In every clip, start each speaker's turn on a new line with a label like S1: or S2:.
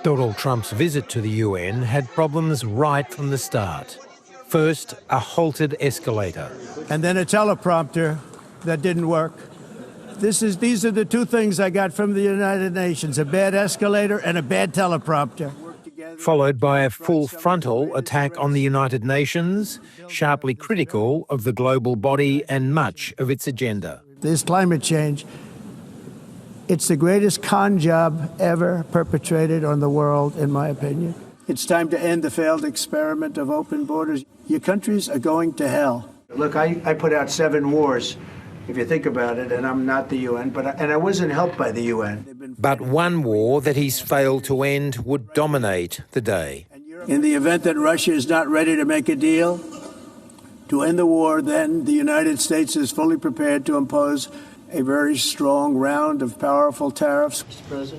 S1: Donald Trump's visit to the UN had problems right from the start. First, a halted escalator.
S2: And then a teleprompter that didn't work. These are the two things I got from the United Nations, a bad escalator and a bad teleprompter.
S1: Followed by a full frontal attack on the United Nations, sharply critical of the global body and much of its agenda.
S2: This climate change, it's the greatest con job ever perpetrated on the world, in my opinion. It's time to end the failed experiment of open borders. Your countries are going to hell. Look, I put out 7 wars, if you think about it, and I'm not the UN, and I wasn't helped by the UN.
S1: But one war that he's failed to end would dominate the day.
S2: In the event that Russia is not ready to make a deal to end the war, then the United States is fully prepared to impose a very strong round of powerful tariffs.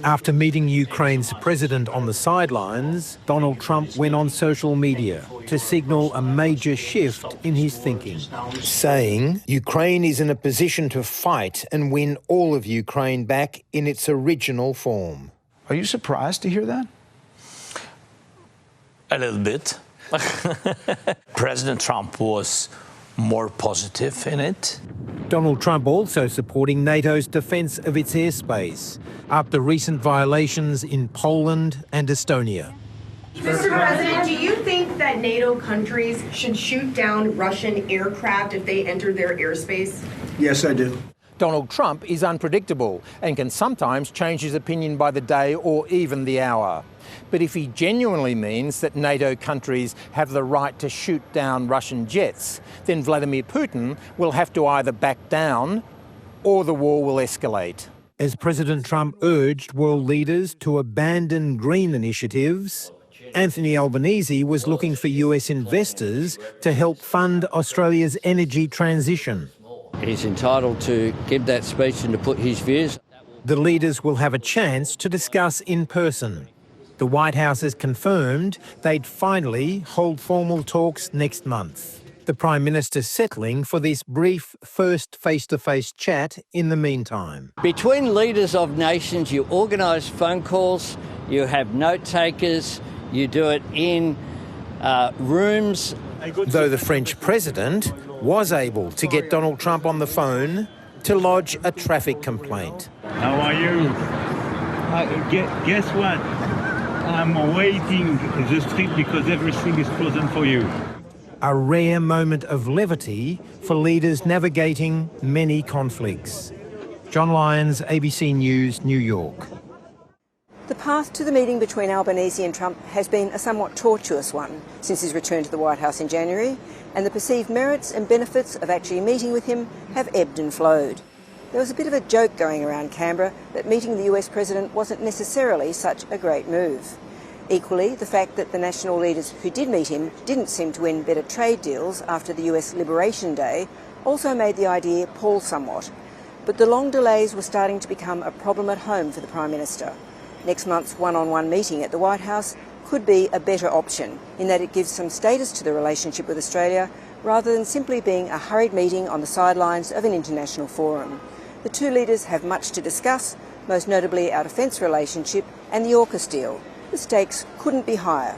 S1: After meeting Ukraine's president on the sidelines, Donald Trump went on social media to signal a major shift in his thinking, saying Ukraine is in a position to fight and win all of Ukraine back in its original form.
S3: Are you surprised to hear that?
S4: A little bit. President Trump was more positive in it.
S1: Donald Trump also supporting NATO's defence of its airspace after recent violations in Poland and Estonia.
S5: Mr. President, do you think that NATO countries should shoot down Russian aircraft if they enter their airspace?
S2: Yes, I do.
S1: Donald Trump is unpredictable and can sometimes change his opinion by the day or even the hour. But if he genuinely means that NATO countries have the right to shoot down Russian jets, then Vladimir Putin will have to either back down or the war will escalate. As President Trump urged world leaders to abandon green initiatives, Anthony Albanese was looking for US investors to help fund Australia's energy transition.
S6: He's entitled to give that speech and to put his views.
S1: The leaders will have a chance to discuss in person. The White House has confirmed they'd finally hold formal talks next month. The Prime Minister settling for this brief first face-to-face chat in the meantime.
S6: Between leaders of nations, you organise phone calls, you have note takers, you do it in rooms.
S1: Though the French president was able to get Donald Trump on the phone to lodge a traffic complaint.
S7: How are you? Guess what? I'm awaiting the street because everything is frozen for you.
S1: A rare moment of levity for leaders navigating many conflicts. John Lyons, ABC News, New York.
S8: The path to the meeting between Albanese and Trump has been a somewhat tortuous one since his return to the White House in January, and the perceived merits and benefits of actually meeting with him have ebbed and flowed. There was a bit of a joke going around Canberra that meeting the US president wasn't necessarily such a great move. Equally, the fact that the national leaders who did meet him didn't seem to win better trade deals after the US Liberation Day also made the idea pall somewhat. But the long delays were starting to become a problem at home for the Prime Minister. Next month's one-on-one meeting at the White House could be a better option in that it gives some status to the relationship with Australia rather than simply being a hurried meeting on the sidelines of an international forum. The two leaders have much to discuss, most notably our defence relationship and the AUKUS deal. The stakes couldn't be higher.